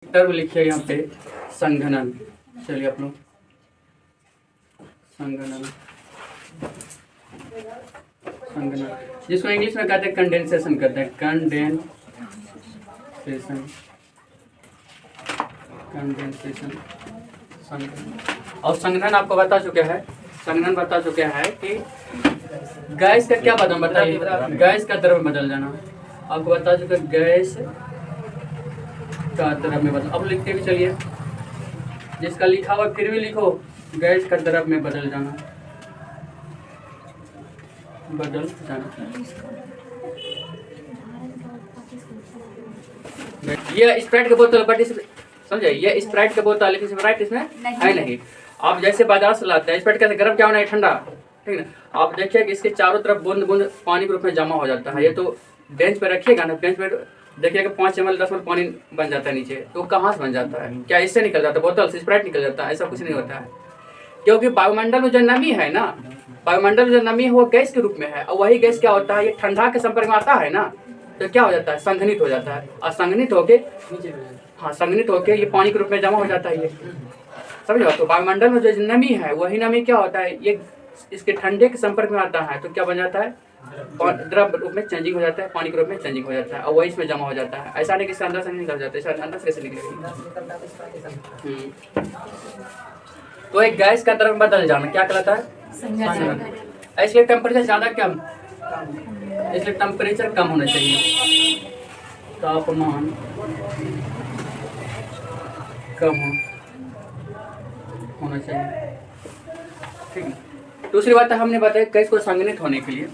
Term लिखिए यहाँ पे संघनन। चलिए आप लोग संघनन, संघनन जिसको इंग्लिश में कहते हैं कंडेंसेशन कहते हैं, कंडेंसेशन, कंडेंसेशन, संघनन। और संघनन आपको बता चुके हैं, संघनन बता चुके हैं कि गैस का क्या बदल, बताइए गैस का द्रव बदल जाना आपको बता चुके, गैस का द्रव में बदल। अब लिखते भी चलिए, जिसका लिखा हुआ फिर भी लिखो, गैस का द्रव में बदल जाना, बदल जाना। ये स्प्राइट की बोतल, बट इस समझे, ये स्प्राइट की बोतल, लेकिन स्प्राइट इसमें है नहीं। आप जैसे बाजार से लाते हैं स्प्राइट, कैसे गर्म क्या होना है, ठंडा, ठीक ना। आप देखिए कि इसके चारों तरफ बूंद बूंद पानी के रूप में जमा हो जाता है। ये तो बेंच पे रखिएगा ना, बेंच पे देखिएगा 5 ml 10 ml पानी बन जाता है नीचे, तो कहाँ से बन जाता है, क्या इससे निकल जाता है, बोतल से स्प्राइट निकल जाता है? ऐसा कुछ नहीं होता है, क्योंकि वायुमंडल में जो नमी है ना, वायुमंडल में जो नमी है वो गैस के रूप में है, और वही गैस क्या होता है, ये ठंडा के संपर्क में आता है ना, तो क्या हो जाता है, संघनित हो जाता है, और संघनित होके हाँ संघनित होके ये पानी के रूप में जमा हो जाता है। ये समझो, तो वायुमंडल में जो नमी है वही नमी क्या होता है, ये इसके ठंडे के संपर्क में आता है, तो क्या बन जाता है, द्रव रूप में चेंजिंग हो जाता है, पानी के रूप में चेंजिंग हो जाता है, और वही इसमें जमा हो जाता है। ऐसा नहीं कि इसके अंदर से निकल जाता है, इसके अंदर से कैसे निकलेगी। तो एक गैस का द्रव बदल जाना क्या कहलाता है, संघनन। इसलिए टेम्परेचर ज्यादा कम, इसलिए टेम्परेचर कम होना चाहिए, तापमान कम होना चाहिए, ठीक है। दूसरी बात है, हमने बताया गैस को संघनित होने के लिए,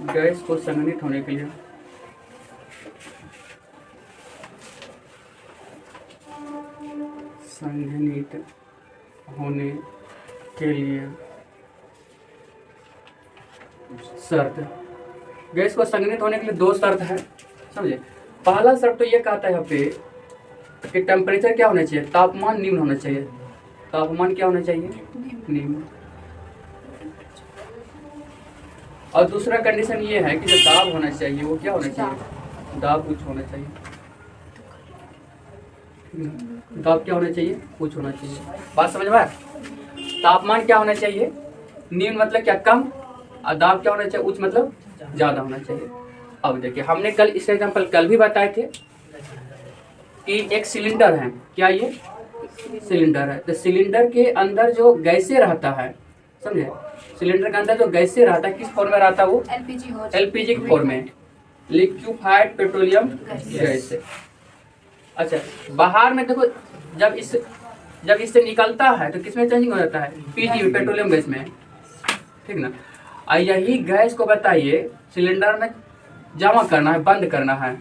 गैस को संघनित होने के लिए संघनित होने के लिए शर्त, गैस को संघनित होने के लिए 2 शर्त है, समझे। पहला शर्त तो ये कहता है यहाँ पे कि टेम्परेचर क्या होना चाहिए, तापमान निम्न होना चाहिए, तापमान क्या होना चाहिए, निम्न। और दूसरा कंडीशन ये है कि जो दाब होना चाहिए वो क्या होना चाहिए, दाब उच्च होना चाहिए, दाब क्या होना चाहिए, उच्च होना चाहिए। बात समझ में आया। तापमान क्या होना चाहिए, निम्न मतलब क्या, कम, और दाब क्या होना चाहिए, उच्च मतलब ज्यादा होना चाहिए। अब देखिए, हमने कल इस एग्जाम्पल कल भी बताए थे कि एक सिलेंडर है, क्या ये सिलेंडर है, तो सिलेंडर के अंदर जो गैसें रहता है, समझे, सिलेंडर के अंदर जो गैसें रहता है किस फॉर्म में रहता है, वो एलपीजी के फॉर्म में, लिक्विफाइड पेट्रोलियम गैस। अच्छा, बाहर में देखो, जब इससे निकलता है तो किसमें चेंजिंग हो जाता है, पीजी में, पेट्रोलियम गैस में, ठीक ना। और यही गैस को बताइए सिलेंडर में जमा करना है, बंद करना है,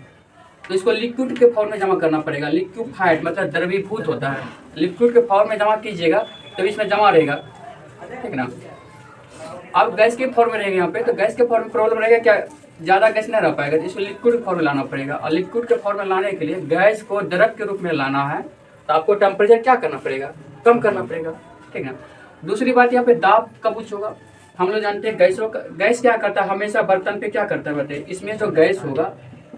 तो इसको लिक्विड के फॉर्म में जमा करना पड़ेगा। लिक्विफाइड मतलब द्रवीभूत होता है, लिक्विड के फॉर्म में जमा कीजिएगा तो इसमें जमा रहेगा, ठीक ना। अब गैस के फॉर्म में रहेगा यहाँ पे, तो गैस के फॉर्म में प्रॉब्लम रहेगा क्या, ज़्यादा गैस नहीं रह पाएगा, तो इसको लिक्विड के फॉर्म में लाना पड़ेगा। और लिक्विड के फॉर्म में लाने के लिए गैस को द्रव के रूप में लाना है, तो आपको टेम्परेचर क्या करना पड़ेगा, कम करना पड़ेगा, ठीक है। दूसरी बात, यहाँ पे दाब कब उच्च होगा, हम लोग जानते हैं गैस क्या करता है, हमेशा बर्तन पे क्या करता है बताइए, इसमें जो गैस होगा,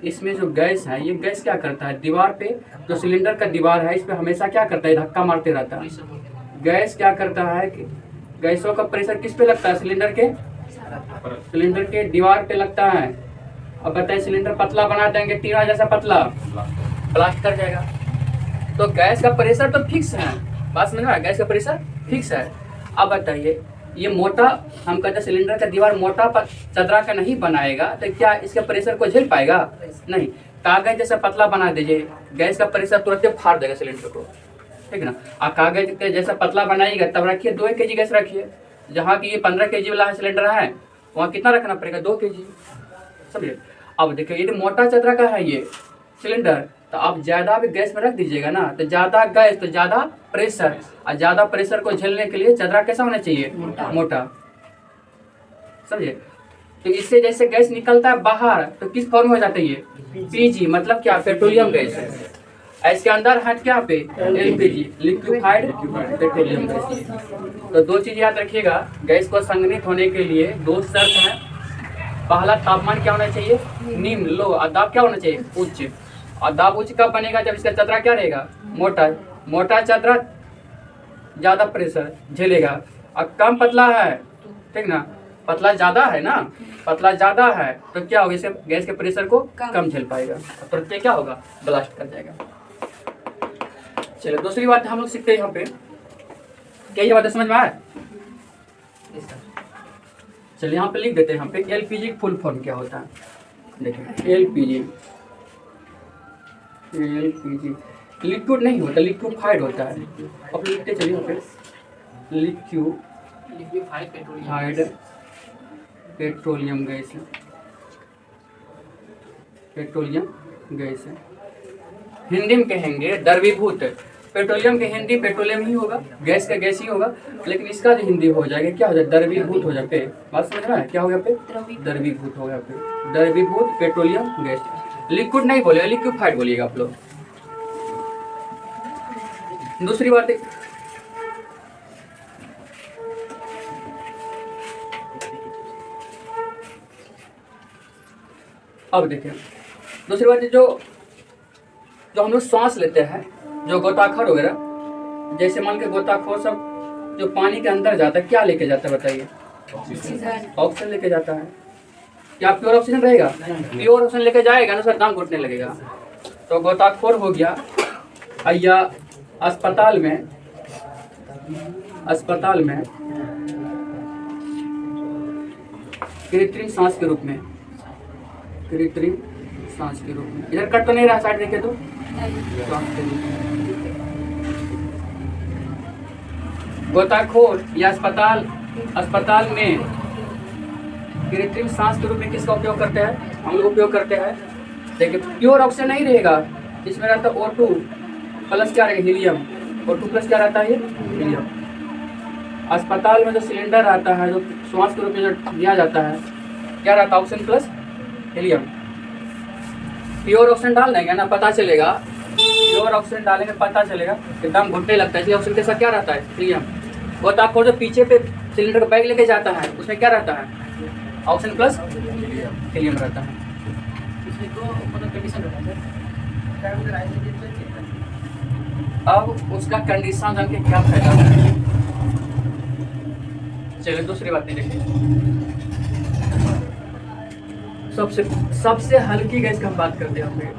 इसमें जो गैस है, ये गैस क्या करता है, दीवार पे जो सिलेंडर का दीवार है इस पे हमेशा क्या करता है, धक्का मारते रहता है। गैस क्या करता है कि गैसों का प्रेशर किस पे लगता है, सिलेंडर के दीवार पे लगता है। अब बताइए, सिलेंडर पतला बना देंगे, टीना जैसा पतला, ब्लास्ट कर जाएगा। तो गैस का प्रेशर तो फिक्स है, बात समझ में, गैस का प्रेशर फिक्स है। अब बताइए, ये मोटा, हम कहते हैं सिलेंडर का दीवार मोटा चदरा का नहीं बनाएगा, तो क्या इसके प्रेशर को झेल पाएगा, नहीं। कागज जैसा पतला बना दीजिए, गैस का प्रेशर तुरंत फाड़ देगा सिलेंडर को, ठीक ना। और कागज के जैसा पतला बनाइएगा तब रखिए 2 kg गैस रखिए, जहाँ की ये 15 kg वाला सिलेंडर है वहाँ कितना रखना पड़ेगा, 2 kg, समझिए। अब देखिए, ये मोटा चदरा का है ये सिलेंडर, तो आप ज़्यादा भी गैस में रख दीजिएगा ना, तो ज़्यादा गैस तो ज़्यादा प्रेशर, और ज़्यादा प्रेशर को झेलने के लिए चदरा कैसा होना चाहिए, मोटा, समझिए। तो इससे जैसे गैस निकलता है बाहर, तो किस फॉर्म में हो जाता है ये, पीजी मतलब क्या, पेट्रोलियम गैस। इसके अंदर है क्या पे, एलपीजी, लिक्विफाइड पेट्रोलियम गैस। तो 2 चीज़ याद रखिएगा, गैस को संघनित होने के लिए 2 शर्त हैं। पहला, तापमान क्या होना चाहिए, निम्न, लो, और दाब क्या होना चाहिए, उच्च। और दाब उच्च कब बनेगा? जब इसका चतरा क्या रहेगा? मोटा। मोटा चतरा ज़्यादा प्रेशर झेलेगा, और कम पतला है, ठीक ना, पतला ज़्यादा है ना, पतला ज़्यादा है तो क्या होगा? इसे गैस के प्रेशर को कम झेल पाएगा, तो क्या होगा? ब्लास्ट कर जाएगा। चलिए दूसरी बात हम लोग सीखते हैं यहाँ पे, क्या ये बात समझ में आए? चलिए यहाँ पे लिख देते हैं, यहाँ पे एलपीजी फुल फॉर्म क्या होता है? देखिए एलपीजी लिक्विड नहीं होता, लिक्विफाइड होता है। अब लिखते चलिए यहाँ पे लिक्विफाइड पेट्रोलियम गैस है, पेट्रोलियम गैस है। हिंदी में कहेंगे द्रवीभूत। पेट्रोलियम की हिंदी पेट्रोलियम ही होगा, गैस का गैस ही होगा, लेकिन इसका जो हिंदी हो जाएगा क्या हो जाए? द्रवीभूत हो जाए। पे बात समझ रहा है क्या हो गया? पे द्रवीभूत हो गया। पे द्रवीभूत पेट्रोलियम गैस। लिक्विड नहीं बोलेगा, लिक्विफाइड बोलिएगा आप लोग। दूसरी बात है, अब देखिए दूसरी बात है, जो हम लोग सांस लेते हैं, जो गोताखोर वगैरह, जैसे मान के गोताखोर सब जो पानी के अंदर जाता है क्या लेके जाता है बताइए? ऑक्सीजन लेके जाता है। क्या प्योर ऑक्सीजन रहेगा? प्योर ऑक्सीजन लेके जाएगा ना सर, दाम घुटने लगेगा। तो गोताखोर हो गया, या अस्पताल में कृत्रिम सांस के रूप में, कृत्रिम सांस के रूप में, इधर कट तो नहीं रहा, साइड देखे तो गोताखोर या अस्पताल में कृत्रिम सांस के रूप में किसका उपयोग करते हैं? हम लोग उपयोग करते हैं। देखिए प्योर ऑक्सीजन नहीं रहेगा, इसमें रहता है O2 प्लस क्या रहेगा? हीलियम। O2 प्लस क्या रहता है? ये हीलियम। अस्पताल में जो सिलेंडर आता है, जो श्वास के रूप में जो दिया जाता है, क्या रहता है? Oxygen plus helium. Pure oxygen डाल देंगे ना, पता चलेगा, प्योर ऑक्सीजन डालेंगे पता चलेगा, एकदम घुटने लगता है, इसलिए ऑक्सीजन के साथ क्या रहता है? हीलियम। गोताखोर जो पीछे पे सिलेंडर का बैग लेके जाता है, उसमें क्या रहता है? ऑक्सीजन प्लस हीलियम रहता है। अब उसका कंडीशन जान के क्या फायदा है? चलिए दूसरी बात नहीं देखिए, सबसे हल्की गैस की हम बात करते हैं।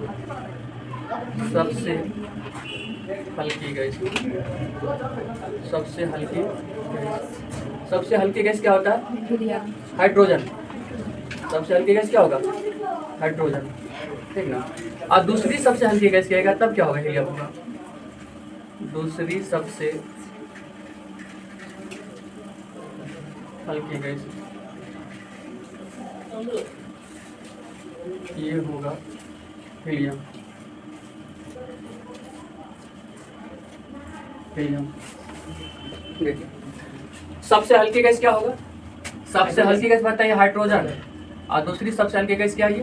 सबसे हल्की गैस क्या होता है? हाइड्रोजन। सबसे हल्की गैस क्या होगा? हाइड्रोजन, ठीक ना। और दूसरी सबसे हल्की गैस क्या तब क्या होगा? हीलियम होगा। दूसरी सबसे हल्की गैस ये होगा हीलियम। देखिए सबसे हल्की गैस क्या होगा? सबसे हल्की गैस बताइए हाइड्रोजन, और दूसरी सबसे हल्की गैस क्या है?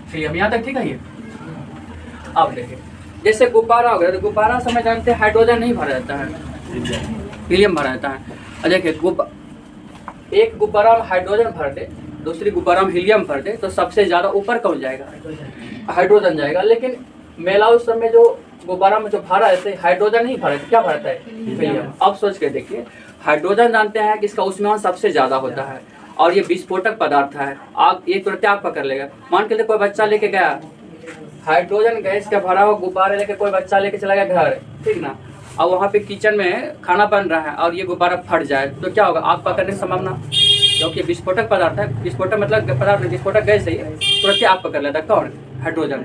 हीलियम। यहाँ तक ठीक है ये। अब देखिए जैसे गुब्बारा हो गया, तो गुब्बारा समय जानते हैं हाइड्रोजन नहीं भरा रहता है, हीलियम भरा रहता है। और देखिए एक गुब्बारा में हाइड्रोजन भर दे, दूसरी गुब्बारा में हीलियम भर दे, तो सबसे ज़्यादा ऊपर कौन जाएगा? हाइड्रोजन जाएगा। लेकिन मेला उस समय जो गुब्बारा में जो भरा है हाइड्रोजन नहीं भरा है, क्या भरता है? हीलियम। अब सोच के देखिए, हाइड्रोजन जानते हैं कि इसका ऊष्मायन सबसे ज़्यादा होता है, और ये विस्फोटक पदार्थ है। आग एक तुरंत आग पकड़ लेगा। मान के कोई बच्चा लेके गया हाइड्रोजन गैस का भरा हुआ गुब्बारा लेके, कोई बच्चा लेके चला गया घर, ठीक ना, और वहाँ पे किचन में खाना बन रहा है और ये गुब्बारा फट जाए तो क्या होगा? आग पकड़ने की संभावना, क्योंकि विस्फोटक पदार्थ है। विस्फोटक मतलब पदार्थ, विस्फोटक गैस है, तुरंत आग पकड़ लेता है। कौन? हाइड्रोजन।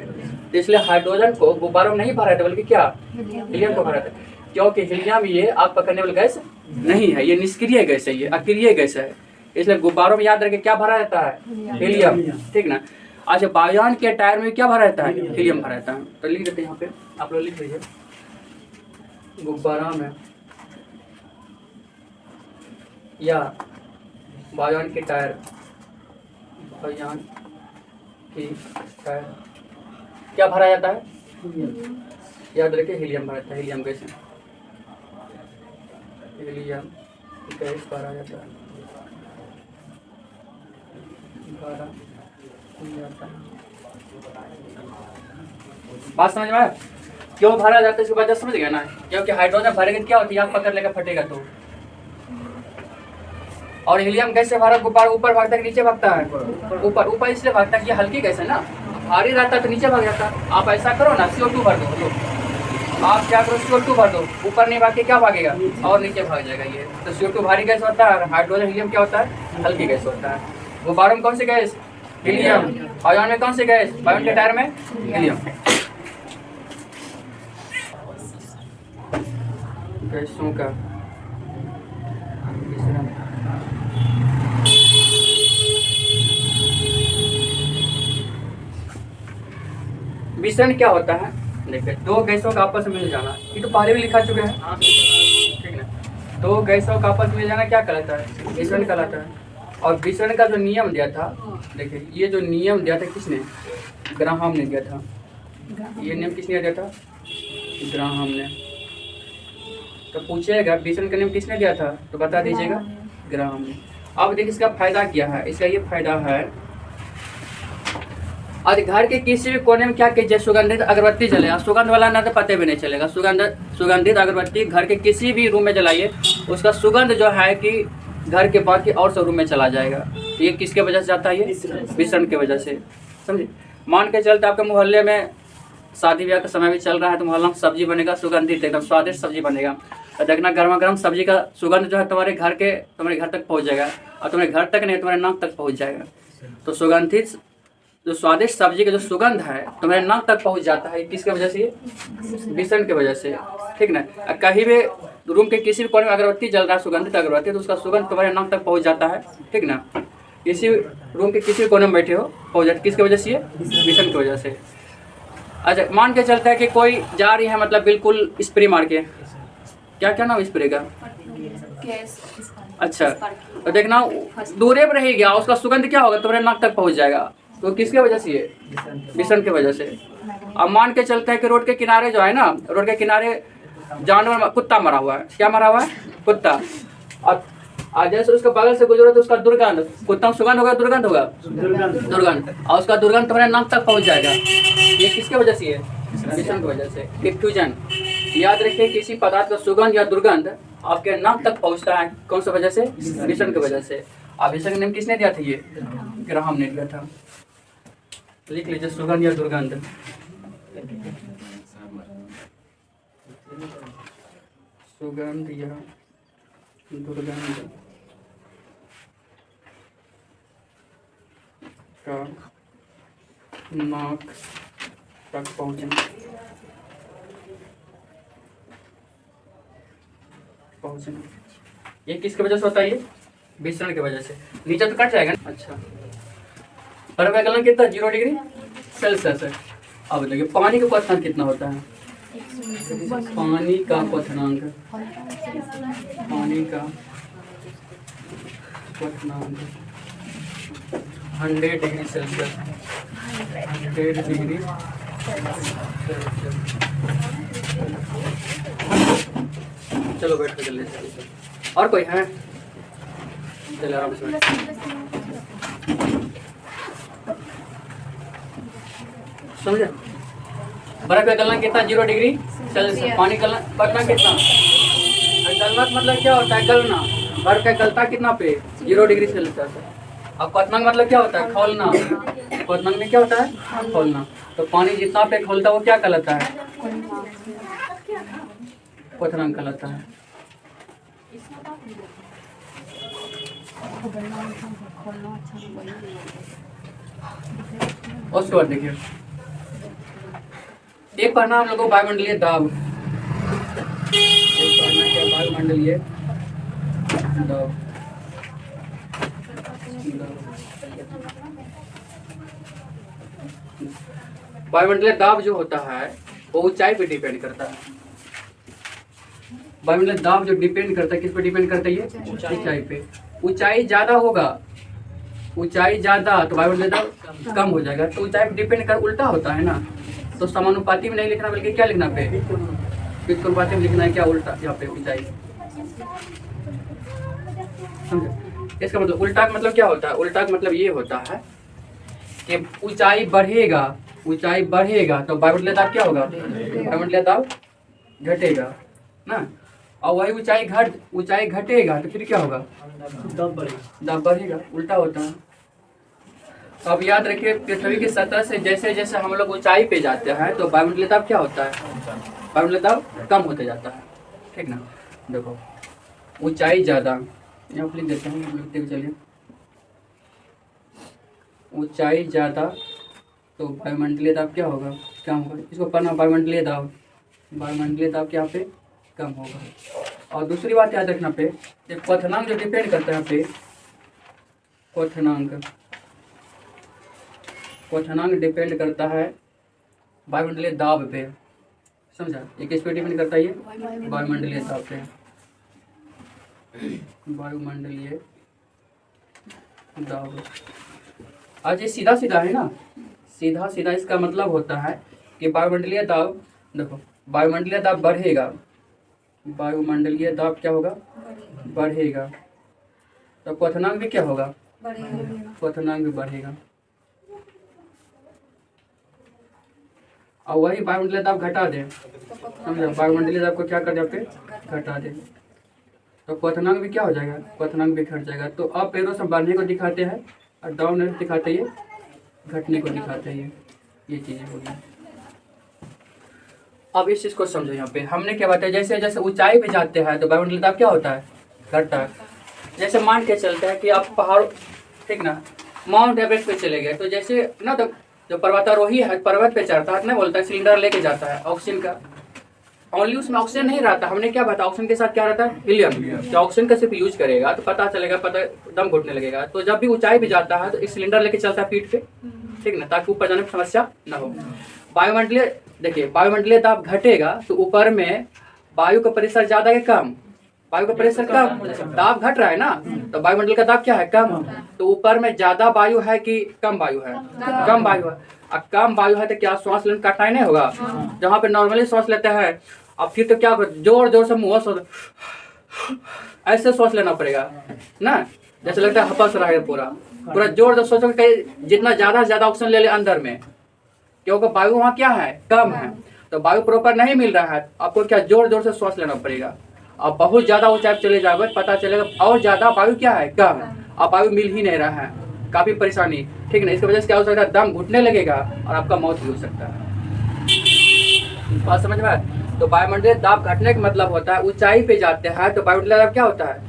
तो इसलिए हाइड्रोजन को गुब्बारों में नहीं भरा था, बल्कि क्या? हीलियम को भरा था, क्योंकि हीलियम ये आग पकड़ने वाली गैस नहीं है, ये निष्क्रिय गैस है, ये अक्रिय गैस है। इसलिए गुब्बारों में याद रखें क्या भरा रहता है? हीलियम, ठीक ना। अच्छा वायुयान के टायर में क्या भरा रहता है? हीलियम भरा रहता है। तो लिख देते हैं यहाँ पे, आप लोग लिख लीजिए, गुब्बारा में या वायुयान के टायर, वायुयान की टायर क्या भरा जाता है? याद रखिए हीलियम भरा जाता है। हीलियम गैस, हीलियम गैस भरा जाता है, भरा जाता है। बात समझ में आया? क्यों भरा जाता है इसकी वजह समझ गया ना? क्योंकि हाइड्रोजन भरेगा तो क्या होती है, आग पकड़ लेकर फटेगा तो। और हीलियम गैस से भरा गुब्बारा ऊपर भागता है कि नीचे भागता है? ऊपर। ऊपर इसलिए भागता है कि हल्की गैस है ना, भारी रहता है तो नीचे भाग जाता। आप ऐसा करो ना, CO2 भर दो, आप क्या करो CO2 भर दो, ऊपर नहीं भाग के क्या भागेगा और नीचे भाग जाएगा ये। तो CO2 भारी गैस होता है, हाइड्रोजन हीलियम क्या होता है, हल्की गैस होता है। गुब्बारों में कौन सी गैस, हीलियम। आयोन में कौन सी गैस, बायोन के टायर में हीलियम। गैसों का विसरण क्या होता है? देखिए, दो गैसों का आपस में मिल जाना, ये तो पहले भी लिखा चुके हैं, ठीक ना। दो गैसों का आपस में मिल जाना क्या कहलाता है, विसरण कहलाता है। और विसरण का जो नियम दिया था, देखिए ये जो नियम दिया था किसने, ग्राहम ने दिया था। ये नियम किसने दिया था, ग्राहम ने। तो पूछेगा विसरण का नियम किसने दिया था, तो बता दीजिएगा, ग्राहम ने। अब देखिए इसका फायदा क्या है, इसका ये फायदा है, आज घर के किसी भी कोने में क्या कीजिए, सुगंधित अगरबत्ती जले, सुगंध वाला ना तो पते भी नहीं चलेगा। सुगंधित अगरबत्ती घर के किसी भी रूम में जलाइए, उसका सुगंध जो है कि घर के बाकी और सब रूम में चला जाएगा। तो ये किसके वजह से जाता है, ये विसरण की वजह से, समझे। मान के चलते आपके मोहल्ले में शादी ब्याह का समय भी चल रहा है, तो मोहल्ला में सब्जी बनेगा, सुगंधित एकदम स्वादिष्ट सब्जी बनेगा। और देखना गर्मा गर्म सब्जी का सुगंध जो है तुम्हारे घर तक पहुँच जाएगा, और तुम्हारे घर तक नहीं तुम्हारे नाक तक पहुँच जाएगा। तो सुगंधित जो स्वादिष्ट सब्जी का जो सुगंध है तुम्हारे नाक तक पहुंच जाता है, किसके वजह से, विसरण की वजह से, ठीक ना। कहीं भी रूम के किसी भी कोने में अगरबत्ती जल रहा है, सुगंधित अगरबत्ती, तो उसका सुगंध तुम्हारे नाक तक पहुंच जाता है, ठीक ना। किसी रूम के किसी भी कोने में बैठे हो, पहुंच जाता, किसकी वजह से, विसरण की वजह से। अच्छा, मान के चलता है कि कोई जा रही है, मतलब बिल्कुल स्प्रे मार के, क्या नाम स्प्रे का, अच्छा, तो देखना दूरे पर रह गया, उसका सुगंध क्या होगा, तुम्हारे नाक तक पहुंच जाएगा। तो किसके वजह से, ये विसरण की वजह से। अब मान के चलते हैं कि रोड के किनारे जो है ना, रोड के किनारे जानवर, कुत्ता मरा हुआ है, क्या मरा हुआ है, कुत्ता। और जैसे उसके बगल से गुजरो तो उसका दुर्गंध, कुत्ता में सुगंध होगा, दुर्गंध होगा, दुर्गंध, और उसका दुर्गंध तुम्हारे नाक तक पहुंच जाएगा। ये किसके वजह से, विसरण की वजह से। डिफ्यूजन, याद रखिए किसी पदार्थ का सुगंध या दुर्गंध आपके नाक तक पहुंचता है, कौन सी वजह से, विसरण की वजह से। अब विसरण का नियम किसने दिया था, ये ग्राहम ने दिया था। लिख लीजिए, सुगंध या दुर्गंध, सुगंध या दुर्गंध का नाक तक पहुंचना, ये किसकी वजह से होता है, ये विसरण की वजह से। नीचे तो कट जाएगा ना। अच्छा, पर गलन कितना, 0 डिग्री सेल्सियस है। अब देखिए पानी का क्वथनांक कितना होता है, पानी का क्वथनांक, पानी का क्वथनांक 100 डिग्री सेल्सियस, 100 डिग्री सेल्सियस। चलो बैठ कर लेते हैं। और कोई है, चलो आराम से समझे। बर्फ का गलना कितना, 0 डिग्री सेल्सियस। पानी गलना कितना, गलना मतलब क्या होता है, गलना। बर्फ का गलता कितना पे, 0 डिग्री सेल्सियस। अब क्वथनांक मतलब क्या होता है, खौलना। क्वथनांक में क्या होता है, खौलना। तो पानी जितना पे खोलता है वो क्या कहलाता है, क्वथनांक कहलाता है। उसके बाद देखिए, एक पढ़ना हम लोग को वायुमंडलीय दाब, एक पढ़ना क्या, वायुमंडलीय दाब। वायुमंडलीय दाब जो होता है वो ऊंचाई पे डिपेंड करता है। वायुमंडलीय दाब जो डिपेंड करता है, किस पे डिपेंड करता है, ये ऊंचाई पे। ऊंचाई ज्यादा होगा, ऊंचाई ज्यादा तो वायुमंडलीय दाब कम हो जाएगा। तो ऊंचाई पे डिपेंड कर उल्टा होता है ना, तो समानुपाती में नहीं लिखना बल्कि क्या लिखना पे, व्युत्क्रमानुपाती में लिखना है, क्या उल्टा, यहाँ पे ऊंचाई। इसका मतलब उल्टा का मतलब क्या होता है, उल्टा का मतलब ये होता है कि ऊंचाई बढ़ेगा ऊंचाई बढ़ेगा तो वायुमंडलीय दाब क्या होगा, वायुमंडलीय दाब घटेगा ना। और वही ऊंचाई घटेगा तो फिर क्या होगा, दाब बढ़ेगा, उल्टा होता है। तो अब याद रखिए पृथ्वी की सतह से जैसे जैसे हम लोग ऊंचाई पे जाते हैं तो वायुमंडलीय दाब क्या होता है, वायुमंडलीय दाब कम होते जाता है, ठीक ना। देखो ऊंचाई ज़्यादा, यहाँ पर लिख देते हैं, लिखते हुए चलिए। ऊंचाई ज़्यादा तो वायुमंडलीय दाब क्या होगा, कम होगा। इसको पढ़ना, वायुमंडलीय दाब, वायुमंडलीय दाब क्या पे कम होगा। और दूसरी बात याद रखना पे, ये क्वथनांक जो डिपेंड करता है पे, क्वथनांक डिपेंड करता है वायुमंडलीय दाब पे, समझा। ये किस पे डिपेंड करता है, ये वायुमंडलीय दाब पे, वायुमंडलीय दाब। आज ये सीधा सीधा है ना, सीधा सीधा इसका मतलब होता है कि वायुमंडलीय दाब, देखो वायुमंडलीय दाब बढ़ेगा, वायुमंडलीय दाब क्या होगा, बढ़ेगा, तो क्वथनांक भी क्या होगा, क्वथनांक भी बढ़ेगा। और वही वायुमंडलीय दाब घटा दे, समझा, वायुमंडलीय दाब को क्या कर दे पे घटा दे, तो क्वथनांक भी क्या हो जाएगा, क्वथनांक भी घट जाएगा। तो अब पैरों से बढ़ने को दिखाते हैं और डाउन एरो दिखाते हैं घटने को दिखाते हैं, ये चीज़ें होगी। अब इस चीज़ को समझो, यहाँ पे हमने क्या बताया, जैसे जैसे ऊंचाई पे जाते हैं तो वायुमंडलीय दाब क्या होता है, घटता है। जैसे मान के चलते हैं कि आप पहाड़, ठीक ना, माउंट एवरेस्ट पे चले गए, तो जैसे ना, तो जो पर्वतारोही है पर्वत पे चढ़ता है ना, बोलता है सिलेंडर लेके जाता है ऑक्सीजन का, ओनली उसमें ऑक्सीजन नहीं रहता। हमने क्या बताया, ऑक्सीजन के साथ क्या रहता है, हीलियम। जो ऑक्सीजन का सिर्फ यूज करेगा तो पता चलेगा, दम घुटने लगेगा। तो जब भी ऊंचाई पे जाता है तो एक सिलेंडर लेके चलता है पीठ पे, ठीक ना, ताकि ऊपर जाने में समस्या ना हो। वायुमंडलीय, देखिए वायुमंडलीय दाब घटेगा तो ऊपर में वायु का प्रेशर ज्यादा है कम, वायु का प्रेशर कम, दाब घट रहा है ना, तो वायुमंडल का दाब क्या है, कम। तो ऊपर में ज्यादा वायु है कि कम वायु है, कम वायु है। अब कम वायु है तो क्या श्वास लेने का कठिनाई नहीं होगा, जहाँ पे नॉर्मली श्वास लेते हैं, अब फिर तो क्या जोर जोर से मुंह से ऐसे श्वास लेना पड़ेगा ना, जैसे लगता है हपस रहा है, पूरा पूरा जोर जोर सोचो कि जितना ज्यादा ऑक्सीजन ले ले अंदर में, क्योंकि वायु वहाँ क्या है, कम है। तो वायु प्रॉपर नहीं मिल रहा है, आपको क्या जोर जोर से श्वास लेना पड़ेगा। अब बहुत ज्यादा ऊंचाई चले जाओगे पता चलेगा और ज्यादा वायु क्या है, कम है, अब वायु मिल ही नहीं रहा है, काफी परेशानी, ठीक ना। इसकी वजह से क्या हो सकता है, दम घुटने लगेगा और आपका मौत भी हो सकता है। बात समझ में। तो वायुमंडलीय दाब घटने का मतलब होता है ऊंचाई पे जाते हैं तो वायुमंडलीय दाब क्या होता है,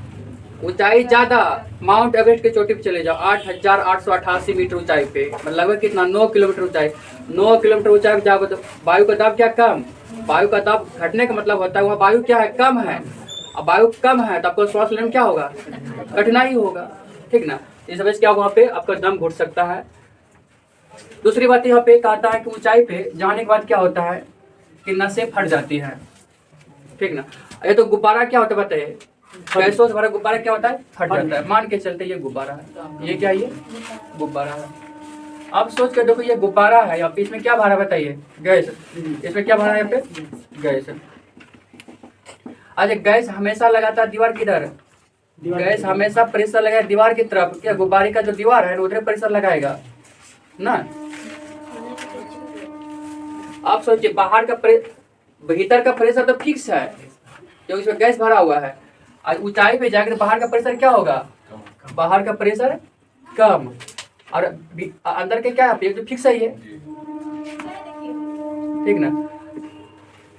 ऊंचाई ज्यादा, माउंट एवरेस्ट की चोटी पे चले जाओ 8,888 मीटर ऊंचाई पे, मतलब लगभग कितना, 9 किलोमीटर ऊंचाई, 9 किलोमीटर ऊंचाई पे जाओगे तो वायु का दाब क्या, कम। वायु का दाब घटने का मतलब होता है वहाँ वायु क्या है, कम है। अब वायु कम है तो आपको श्वास लेने में क्या होगा, कठिनाई होगा, ठीक ना। इस वजह से क्या वहाँ पे आपका दम घुट सकता है। दूसरी बात यहाँ पे कहता है कि ऊंचाई पे जाने के बाद क्या होता है कि नसें फट जाती हैं, ठीक ना। ये तो गुब्बारा क्या होता है बताइए, गैसों से भरा गुब्बारा क्या होता है, फट जाता है। मान के चलते ये गुब्बारा है, ये क्या है, ये गुब्बारा है। अब सोच कर देखो ये गुब्बारा है, यहाँ पे इसमें क्या भरा बताइए, गैस। इसमें क्या भरा है, यहाँ पे गैस। अच्छा गैस हमेशा लगाता है दीवार किधर, गैस हमेशा प्रेशर लगाए दीवार की तरफ, क्या गुब्बारे का जो दीवार है उधर प्रेशर लगाएगा ना। आप सोचिए बाहर का भीतर का प्रेशर तो फिक्स है क्योंकि इसमें गैस भरा हुआ है। आज ऊंचाई पे जाकर बाहर का प्रेशर क्या होगा, बाहर का प्रेशर कम, और अंदर के क्या है, जो फिक्स है ये, ठीक ना।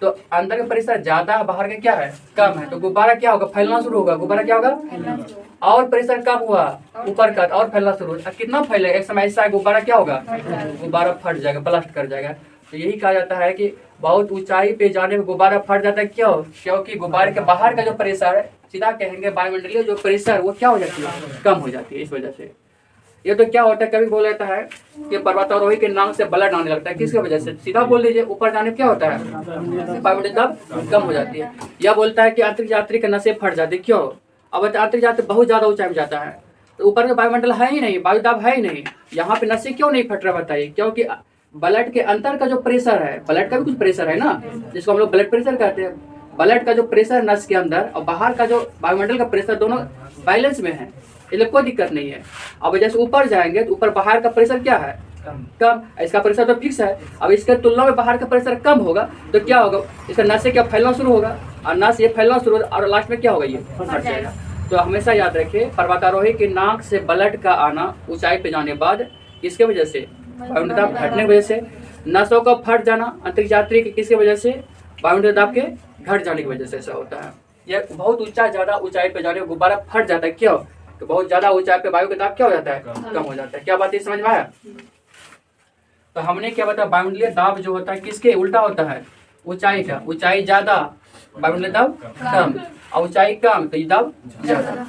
तो अंदर का प्रेशर ज्यादा, बाहर का क्या है, कम है। तो गुब्बारा क्या होगा, फैलना शुरू होगा, गुब्बारा क्या होगा, और प्रेशर कम हुआ ऊपर का और फैलना शुरू होगा। कितना फैलेगा, एक समय ऐसा गुब्बारा क्या होगा, गुब्बारा फट जाएगा, ब्लास्ट कर जाएगा। तो यही कहा जाता है कि बहुत ऊंचाई पे जाने में गुब्बारा फट जाता है, क्यों, क्योंकि गुब्बारे के बाहर का जो प्रेशर है, सीधा कहेंगे वायुमंडलीय जो प्रेशर वो क्या हो जाती है, कम हो जाती है। इस वजह से ये तो क्या होता है, कभी बोल लेता है कि पर्वतारोही के नाम से ब्लड आने लगता है, किसकी वजह से, सीधा बोल दीजिए ऊपर जाने क्या होता है, वायुमंडलीय दाब कम हो जाती है। या बोलता है कि आंतरिक यात्री के नसें फट जाती है, क्यों, अब आंतरिक यात्री बहुत ज्यादा ऊंचाई में जाता है तो ऊपर में वायुमंडल है ही नहीं, वायु दाब है ही नहीं, यहाँ पे नसें क्यों नहीं फट रहा बताइए, क्योंकि ब्लड के अंदर का जो प्रेशर है, ब्लड का भी कुछ प्रेशर है ना, जिसको हम लोग ब्लड प्रेशर कहते हैं, ब्लड का जो प्रेशर नस के अंदर और बाहर का जो वायुमंडल का प्रेशर दोनों बैलेंस में है, इसलिए कोई दिक्कत नहीं है। अब जैसे ऊपर जाएंगे तो ऊपर बाहर का प्रेशर क्या है, कम। इसका प्रेशर तो फिक्स है। अब इसके तुलना में बाहर का प्रेशर कम होगा तो क्या होगा, इसका नस से क्या फैलना शुरू होगा, और नस ये फैलना शुरू होगा और लास्ट में क्या होगा, ये फट जाएगा। तो हमेशा याद रखिए, पर्वतारोही की नाक से ब्लड का आना ऊंचाई पे जाने बाद किसके वजह से, वायुमंडलीय दाब घटने की वजह से। नसों का फट जाना अंतरिक्ष यात्री की किसकी वजह से, वायुमंडलीय दाब के घट जाने की वजह से ऐसा होता है। यह बहुत ऊंचा ज्यादा ऊंचाई पे जाने गुब्बारा फट जाता है, क्यों, तो बहुत ज्यादा ऊंचाई पे वायु का दाब क्या हो जाता है, कम हो जाता है। क्या बात ये समझ में आया। तो हमने क्या बताया, वायुमंडलीय दाब जो होता है किसके उल्टा होता है, ऊंचाई का। ऊंचाई ज्यादा वायुमंडलीय दाब कम, और ऊंचाई कम तो ये दाब ज्यादा।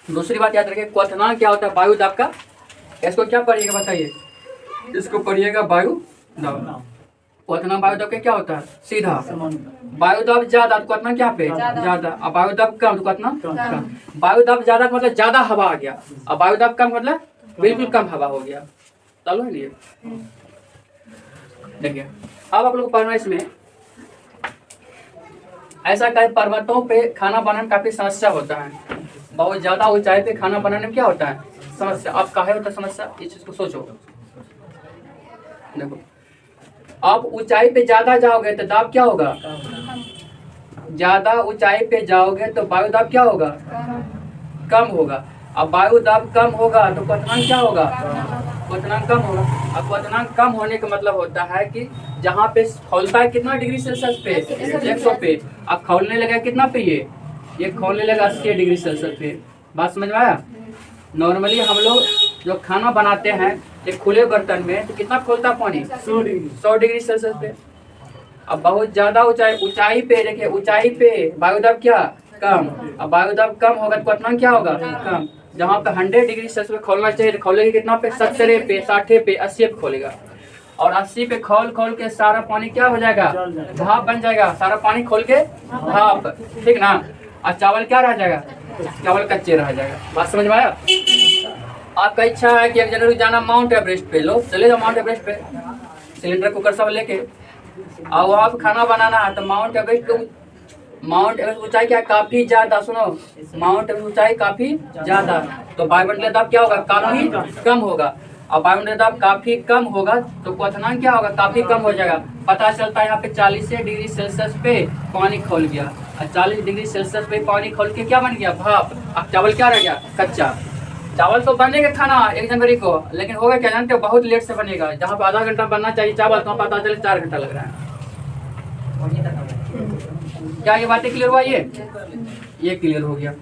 दूसरी बात याद रखिए, क्वथनांक क्या होता है वायु दाब का। इसको क्या पढ़िएगा बताइए, इसको पढ़िएगा वायु दाब। क्वथनांक वायु दाब क्या होता है, सीधा। वायु दाब ज्यादा तो क्वथनांक क्या पे ज्यादा, अब वायु दाब कम तो क्वथनांक कम। वायु दाब ज्यादा का मतलब ज्यादा हवा आ गया, और वायु दाब कम मतलब बिल्कुल कम हवा हो गया। चलो है लिए देखिए, अब आप लोग को पढ़ना इसमें ऐसा कई पर्वतों पे खाना बनाने में काफी समस्या होता है। बहुत ज्यादा ऊंचाई पे खाना बनाने में क्या होता है, समस्या। अब काहे होता है समस्या, इस चीज को सोचो। देखो, आप ऊंचाई पे ज्यादा जाओगे तो दाब क्या होगा, ज्यादा ऊंचाई पे जाओगे तो वायु दाब क्या होगा, कम होगा। अब वायु दाब कम होगा तो क्वथनांक क्या होगा, क्वथनांक कम होगा। अब क्वथनांक कम होने का मतलब होता है कि जहाँ पे खौलता है कितना डिग्री सेल्सियस पे, 100 पे, अब खौलने लगा कितना पे, ये खौलने लगा 80 डिग्री सेल्सियस पे। बात समझ में आया। नॉर्मली हम लोग जो खाना बनाते हैं एक खुले बर्तन में तो कितना खोलता पानी, 100 डिग्री सेल्सियस पे। अब बहुत ज्यादा ऊंचाई पे देखिए, ऊंचाई पे वायु दाब क्या कम, अब वायु दाब कम होगा तो क्वथनांक क्या होगा, कम। जहाँ पे 100 डिग्री सेल्सियस पे खोलना चाहिए तो खोलेगा कितना पे, 70 पे, 60 पे, 80 पे खोलेगा। और 80 पे खोल के सारा पानी क्या हो जाएगा, भाप बन जाएगा। सारा पानी खोल के भाप, ठीक ना। और चावल क्या रह जाएगा, चावल कच्चे रह जाएगा। बात समझ में आया। आपका इच्छा है कि 1 जनवरी जाना माउंट एवरेस्ट पे, लो चले जाओ माउंट एवरेस्ट पे, सिलेंडर कुकर सब लेके, और वहाँ पे खाना बनाना है तो माउंट एवरेस्ट ऊंचाई क्या काफी ज्यादा, सुनो, माउंट एवरेस्ट ऊंचाई काफी ज्यादा, तो वायुमंडलीय दाब क्या होगा, काफी कम होगा। और वायुमंडलीय दाब काफी कम होगा तो क्वथनांक क्या होगा, काफी कम हो जाएगा। पता चलता है यहाँ पे 40 डिग्री सेल्सियस पे पानी खोल गया, और 40 डिग्री सेल्सियस पे पानी खोल के क्या बन गया, भाप। अब चावल क्या रह गया, कच्चा। चावल तो बनेगा खाना 1 जनवरी को, लेकिन होगा क्या जानते हो, बहुत लेट से बनेगा। जहाँ पे आधा घंटा बनना चाहिए चावल, तो पता चले 4 घंटा लग रहा है। क्या ये बातें क्लियर हुआ, ये क्लियर हो गया।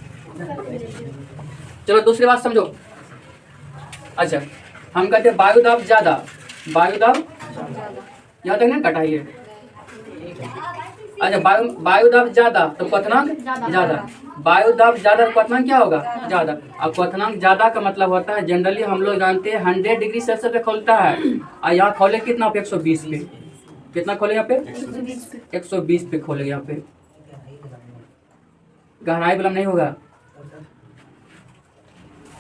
चलो दूसरी बात समझो। अच्छा, हम कहते हैं वायु दाब ज्यादा, वायु दाब यहाँ तक ना कटाइए। अच्छा, वायु दाब ज्यादा तो क्वथनांक ज्यादा, वायु दाब ज्यादा तो क्वथनांक क्या होगा, ज्यादा। अब क्वथनांक ज्यादा का मतलब होता है, जनरली हम लोग जानते हैं 100 डिग्री सेल्सियस पे खोलता है, और यहाँ खोले कितना पे, 120 पे। कितना खोले यहाँ पे, 120 पे खोले यहाँ पे। गहराई बलम नहीं होगा,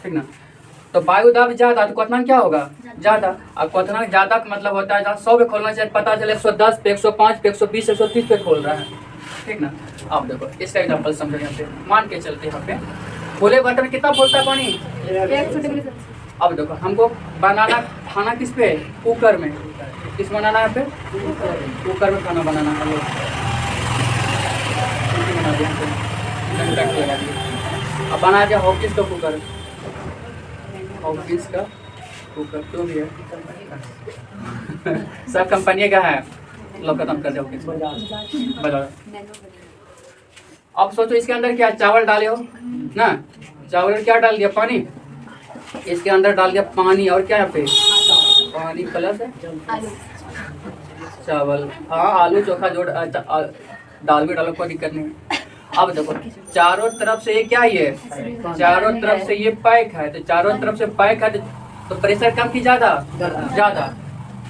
ठीक ना। तो वायु दाब ज्यादा तो क्वथनांक क्या होगा, ज्यादा। और क्वथनांक ज्यादा का मतलब होता है जहाँ 100 पे खोलना चाहिए, पता चले 110 पे, 105 पे, 120, 130 पे खोल रहा है, ठीक ना। अब देखो इसका एग्जाम्पल समझो। यहाँ पे मान के चलते, यहाँ पे खुले बर्तन में कितना खोलता है पानी, 100 डिग्री। अब देखो हमको बनाना खाना किस पे, कुकर में। किस बनाना है यहाँ पे, कुकर में खाना बनाना है। अब बना दिया हॉकिस का कुकर, ऑफिस का कुकर तो भी है सब कंपनी का है, लोग खत्म कर दो। अब सोचो इसके अंदर क्या चावल डाले हो ना, चावल में क्या डाल दिया, पानी। इसके अंदर डाल दिया पानी, और क्या यहाँ पे पानी प्लस है चावल। हाँ, आलू चोखा जोड़ दाल भी डालो, कोई दिक्कत नहीं। अब देखो चारों तरफ से ये क्या, ये चारों तरफ से ये पैक है, तो चारों तरफ से पैक है तो प्रेशर कम की ज्यादा, ज्यादा।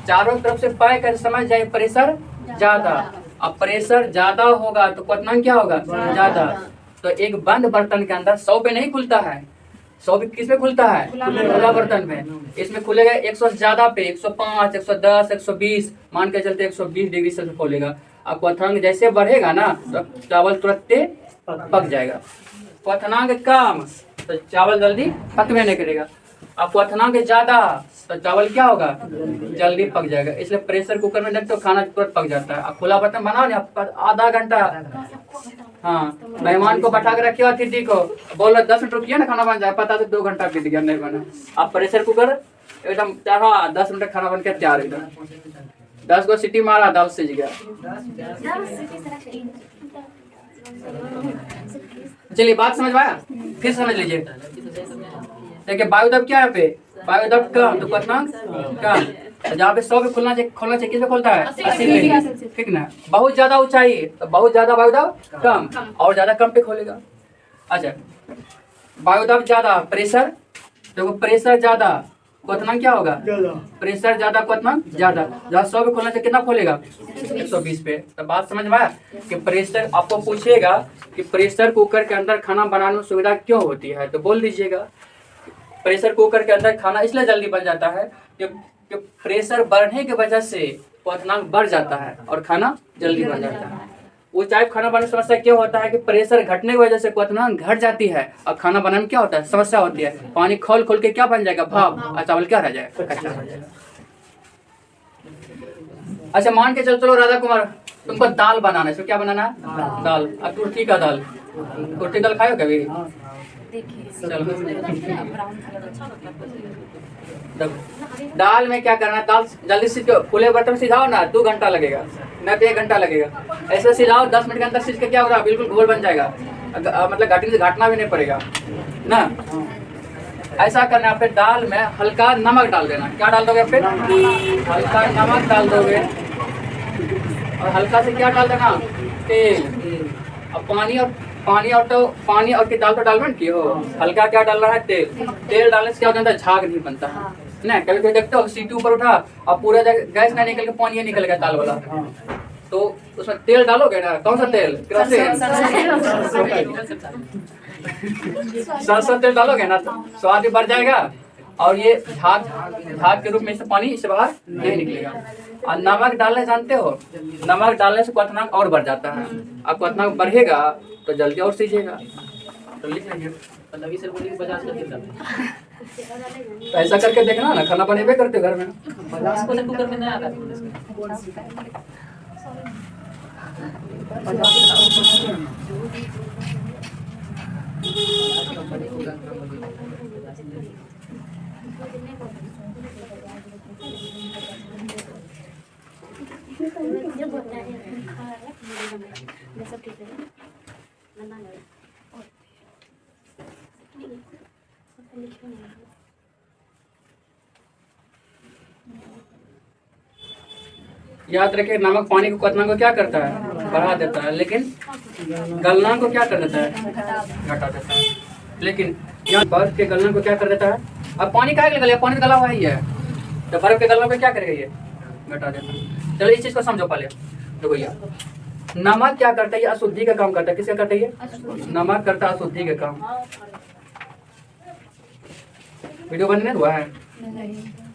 चारों तरफ से पैक है, समझ जाए प्रेशर ज्यादा। अब प्रेशर ज्यादा होगा तो क्वथनांक क्या होगा, ज्यादा। तो एक बंद बर्तन के अंदर 100 पे नहीं खुलता है, 100 किस में खुलता है, खुला बर्तन में। इसमें खुलेगा 100 ज्यादा पे, 105, 110, 120, मान के चलते 120 डिग्री से खोलेगा। अब क्वथनांक जैसे बढ़ेगा ना तो चावल तुरंत पक जाएगा। क्वथनांक कम तो चावल जल्दी पकवे नहीं करेगा। अब क्वथनांक ज्यादा तो चावल क्या होगा, जल्दी पक जाएगा। इसलिए प्रेशर कुकर में देखते हो खाना तुरंत पक जाता है। अब खुला बर्तन बनाओ ना आपका आधा घंटा, हाँ मेहमान को बैठा के रखे हो, अतिथि को बोल रहे 10 मिनट रुकिए ना खाना बन जाए, पता तो 2 घंटा बीत गया नहीं बना। अब प्रेशर कुकर एकदम 10 मिनट खाना बन के तैयार, एकदम 10 को सीटी मारा दाल सीज गया। चलिए बात समझ में आया, फिर समझ लीजिए। देखिए वायुदाब क्या है पे, वायुदाब कम तो क्वथनांक कम। जहाँ पे 100 पे खोलना चाहिए किस पे खोलता है, 80 पे, ठीक ना। बहुत ज्यादा ऊंचाई तो बहुत ज्यादा वायुदाब कम, और ज्यादा कम पे खोलेगा। अच्छा वायुदाब ज्यादा, प्रेशर देखो प्रेशर ज्यादा क्वथनांक क्या होगा, प्रेशर ज्यादा क्वथनांक ज्यादा। जहाँ 100 पे खोलना चाहिए कितना खोलेगा, 120 पे। तो बात समझ में आया कि प्रेशर आपको पूछेगा कि प्रेशर कुकर के अंदर खाना बनाने में सुविधा क्यों होती है, तो बोल दीजिएगा प्रेशर कुकर के अंदर खाना इसलिए जल्दी बन जाता है कि प्रेशर बढ़ने की वजह से क्वथनांक बढ़ जाता है और खाना जल्दी बन जाता है। ऊंचाई खाना बनाने में समस्या क्यों होता है कि प्रेशर घटने की वजह से क्वथनांक घट जाती है और खाना बनाने में क्या होता है, समस्या होती है। पानी खोल खोल के क्या बन जाएगा, भाप, और चावल क्या रह जाएगा, कच्चा रह जाएगा। अच्छा मान के चलो राधा कुमार तुमको दाल बनाना है, इसको क्या बनाना है, दाल। अब कुर्थी का दाल, कुर्थी दाल खाए हो कभी, दाल में क्या करना है, दाल जल्दी सीध के खुले बर्तन में सिझाओ ना, 2 घंटा लगेगा न तो 1 घंटा लगेगा। ऐसे सिझाओ 10 मिनट के अंदर सीझ के क्या होगा, बिल्कुल घोल बन जाएगा, मतलब घाटी से घाटना भी नहीं पड़ेगा ना। ऐसा करना है, फिर दाल में हल्का नमक डाल देना। क्या डाल दोगे, फिर हल्का नमक डाल दोगे और हल्का से क्या डाल देना, तेल। अब पानी और की दाल तो डालना की हो, हल्का क्या डाल रहा है, तेल डालने से क्या होता है, झाग नहीं बनता है ना। कभी कभी देखते हो सीटी ऊपर उठा और पूरा गैस ना निकल के पानी निकल गया दाल वाला, तो उसमें तेल डालोगे ना, कौन सा तेल, सरसों तेल डालोगे ना तो स्वाद भी बढ़ जाएगा और ये झाग के रूप में इससे पानी इससे बाहर नहीं निकलेगा। और नमक डालने जानते हो, नमक डालने से क्वथनांक और बढ़ जाता है। अब क्वथनांक बढ़ेगा तो जल्दी और सीझेगा। तो लिख लीजिए, तो ऐसा करके देखना ना, खाना बनेबे करते घर में। कुकर में नहीं आता याद रखिए नमक पानी को क्वथनांक को क्या करता है, बढ़ा देता है, लेकिन गलनांक को क्या कर देता है, घटा देता है। लेकिन यहाँ बर्फ के गलनांक को क्या कर देता है, अब पानी क्या गला, पानी तो गला हुआ ही है, तो बर्फ के गलनांक को क्या करेगा, ये घटा देता है। चलो इस चीज को समझो पहले। देखो यार नमक क्या करता है, ये अशुद्धि का काम करता है। किसका करता है ये, नमक करता है अशुद्धि का काम। वीडियो बनने हुआ है,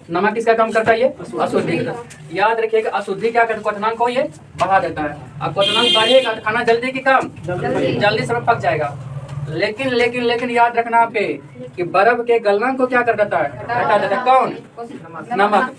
नमक किसका काम करता है, ये अशुद्धि का। याद रखिएगा अशुद्धि क्या करता है, क्वथनांक को ये बढ़ा देता है। अब क्वथनांक बढ़ेगा तो खाना जल्दी की काम, जल्दी समय पक जाएगा। लेकिन लेकिन लेकिन याद रखना पे कि बर्फ के गलनांक को क्या कर देता है, हटा देता है। कौन, नमक।